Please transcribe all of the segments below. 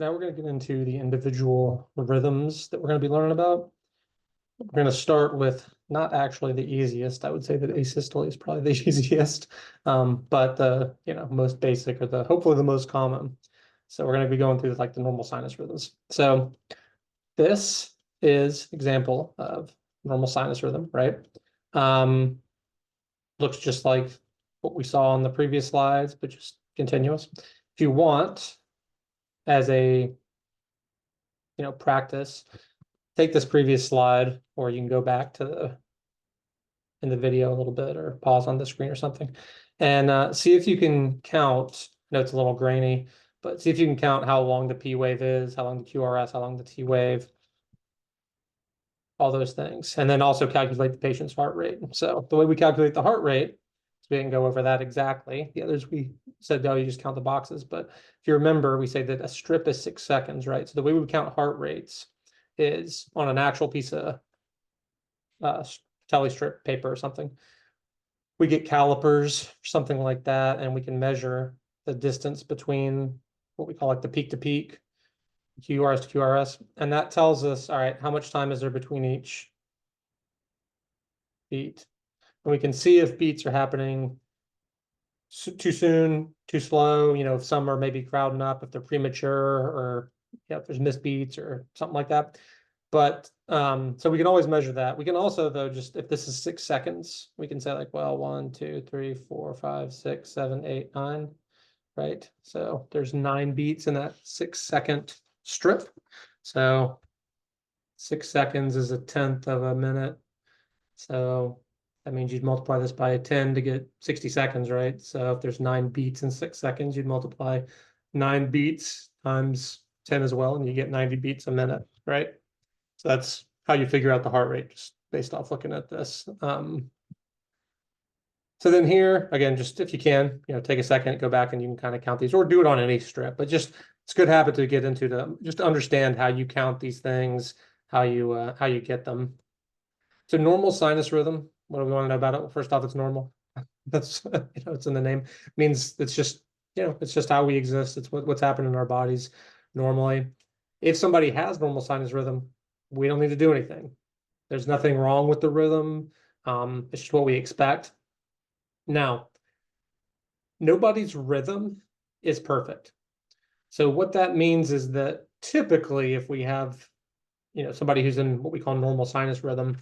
now we're going to get into the individual rhythms that we're going to be learning about. We're going to start with not actually the easiest. I would say that asystole is probably the easiest, but the most basic or the hopefully the most common. So we're going to be going through like the normal sinus rhythms. So this is example of normal sinus rhythm, right? Looks just like what we saw on the previous slides, but just continuous. If you want, as a practice, take this previous slide, or you can go back to in the video a little bit, or pause on the screen or something, and see if you can count. I know it's a little grainy, but see if you can count how long the P wave is, how long the QRS, how long the T wave, all those things, and then also calculate the patient's heart rate. So the way we calculate the heart rate, so we didn't go over that exactly. The others we said, no, you just count the boxes. But if you remember, we say that a strip is 6 seconds, right? So the way we would count heart rates is on an actual piece of tele strip paper or something. We get calipers or something like that, and we can measure the distance between what we call like the peak to peak, QRS to QRS, and that tells us, all right, how much time is there between each beat? And we can see if beats are happening too soon, too slow, if some are maybe crowding up, if they're premature, or if there's missed beats or something like that. But so we can always measure that. We can also, though, just if this is 6 seconds, we can say like, well, 1, 2, 3, 4, 5, 6, 7, 8, 9, right? So there's 9 beats in that 6-second strip. So 6 seconds is 1/10 of a minute. So that means you'd multiply this by 10 to get 60 seconds, right? So if there's 9 beats in 6 seconds, you'd multiply 9 beats times 10 as well, and you get 90 beats a minute, right? So that's how you figure out the heart rate, just based off looking at this. So then here, again, just if you can, take a second, go back and you can kind of count these, or do it on any strip, but just it's a good habit to get into just to understand how you count these things, how you get them. So normal sinus rhythm, what do we want to know about it? Well, first off, it's normal. That's it's in the name. It means it's just it's just how we exist. It's what's happening in our bodies normally. If somebody has normal sinus rhythm, we don't need to do anything. There's nothing wrong with the rhythm. It's just what we expect. Now, nobody's rhythm is perfect. So what that means is that typically, if we have somebody who's in what we call normal sinus rhythm,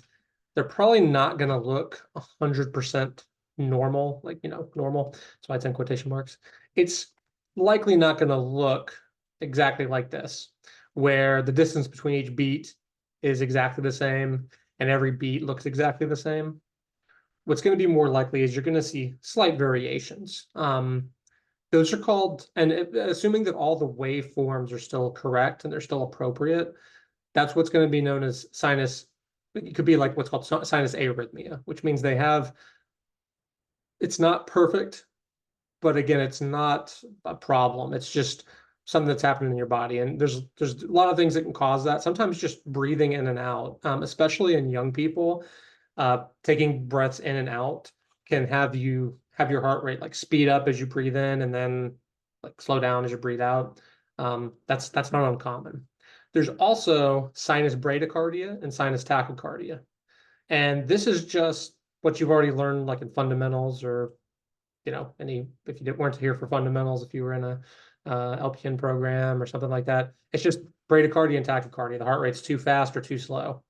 they're probably not going to look 100% normal, like, normal. That's why it's in quotation marks. It's likely not going to look exactly like this, where the distance between each beat is exactly the same and every beat looks exactly the same. What's going to be more likely is you're going to see slight variations. Those are called, and assuming that all the waveforms are still correct and they're still appropriate, that's what's going to be known as sinus. It could be like what's called sinus arrhythmia, which means it's not perfect, but again, it's not a problem. It's just something that's happening in your body. And there's a lot of things that can cause that. Sometimes just breathing in and out, especially in young people, taking breaths in and out can have your heart rate like speed up as you breathe in and then like slow down as you breathe out. That's not uncommon. There's also sinus bradycardia and sinus tachycardia. And this is just what you've already learned like in fundamentals, or if you weren't here for fundamentals, if you were in a LPN program or something like that. It's just bradycardia and tachycardia. The heart rate's too fast or too slow.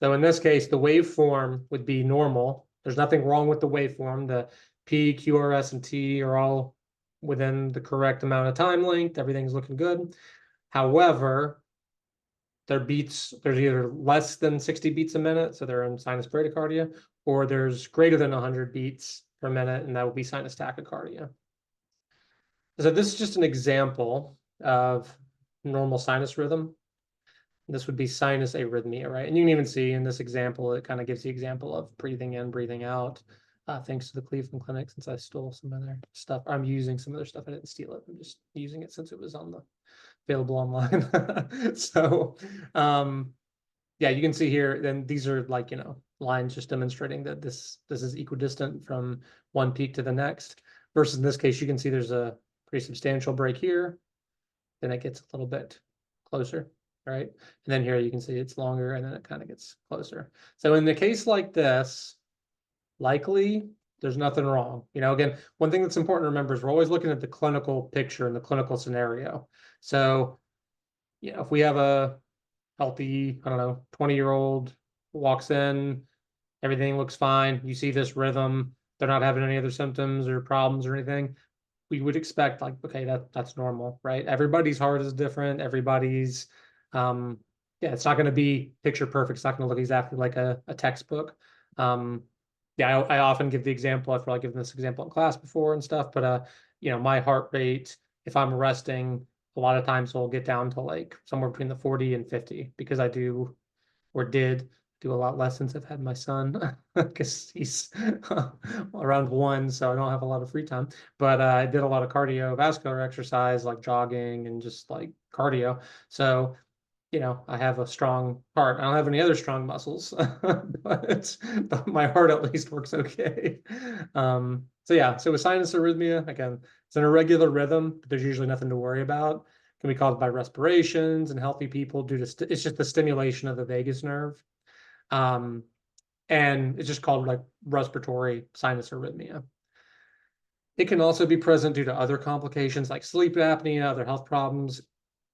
So in this case, the waveform would be normal. There's nothing wrong with the waveform. The P, QRS, and T are all within the correct amount of time length. Everything's looking good. However, there's either less than 60 beats a minute, so they're in sinus bradycardia, or there's greater than 100 beats per minute, and that would be sinus tachycardia. So this is just an example of normal sinus rhythm. This would be sinus arrhythmia, right? And you can even see in this example, it kind of gives the example of breathing in, breathing out, thanks to the Cleveland Clinic, since I stole some of their stuff. I'm using some of their stuff. I didn't steal it. I'm just using it since it was available online. So, yeah, you can see here, then these are like, lines just demonstrating that this is equidistant from one peak to the next, versus in this case, you can see there's a pretty substantial break here, then it gets a little bit closer, right? And then here you can see it's longer and then it kind of gets closer. So in the case like this, likely there's nothing wrong. Again, one thing that's important to remember is we're always looking at the clinical picture and the clinical scenario. So, if we have a healthy, I don't know, 20-year-old walks in, everything looks fine, you see this rhythm, they're not having any other symptoms or problems or anything, we would expect like, okay, that's normal, right? Everybody's heart is different. Everybody's, yeah, it's not going to be picture perfect. It's not going to look exactly like a textbook. Yeah, I often give the example. I've probably given this example in class before and stuff, but my heart rate, if I'm resting, a lot of times will get down to like somewhere between the 40 and 50 because I do or did do a lot less since I've had my son because he's around 1, so I don't have a lot of free time. But I did a lot of cardiovascular exercise like jogging and just like cardio. So, I have a strong heart. I don't have any other strong muscles, but my heart at least works okay. So yeah, so with sinus arrhythmia, again, it's an irregular rhythm, but there's usually nothing to worry about. It can be caused by respirations in healthy people due to it's just the stimulation of the vagus nerve. Um, and it's just called like respiratory sinus arrhythmia. It can also be present due to other complications like sleep apnea, other health problems.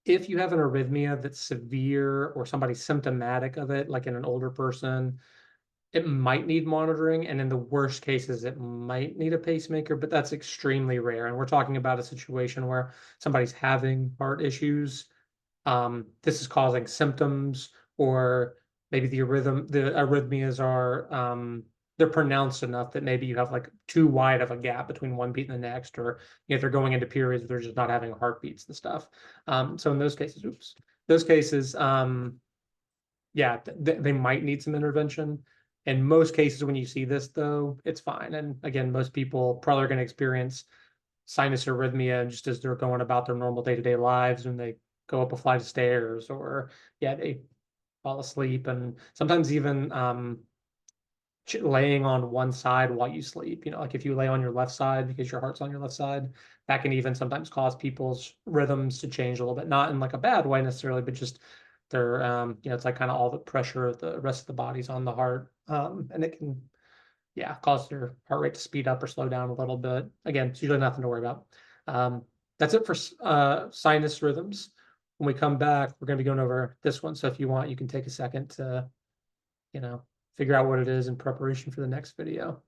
If you have an arrhythmia that's severe or somebody's symptomatic of it, like in an older person, it might need monitoring. And in the worst cases, it might need a pacemaker, but that's extremely rare. And we're talking about a situation where somebody's having heart issues. This is causing symptoms, or maybe the arrhythmias are they're pronounced enough that maybe you have like too wide of a gap between one beat and the next, or they're going into periods where they're just not having heartbeats and stuff. So in those cases, yeah, they might need some intervention. In most cases, when you see this, though, it's fine. And again, most people probably are going to experience sinus arrhythmia just as they're going about their normal day-to-day lives when they go up a flight of stairs, or yeah, they fall asleep, and sometimes even laying on one side while you sleep. Like if you lay on your left side because your heart's on your left side, that can even sometimes cause people's rhythms to change a little bit, not in like a bad way necessarily, but just they're it's like kind of all the pressure of the rest of the body's on the heart, and it can, yeah, cause your heart rate to speed up or slow down a little bit. Again, it's usually nothing to worry about. Um, that's it for sinus rhythms. When we come back, we're going to be going over this one. So if you want, you can take a second to, you know, figure out what it is in preparation for the next video.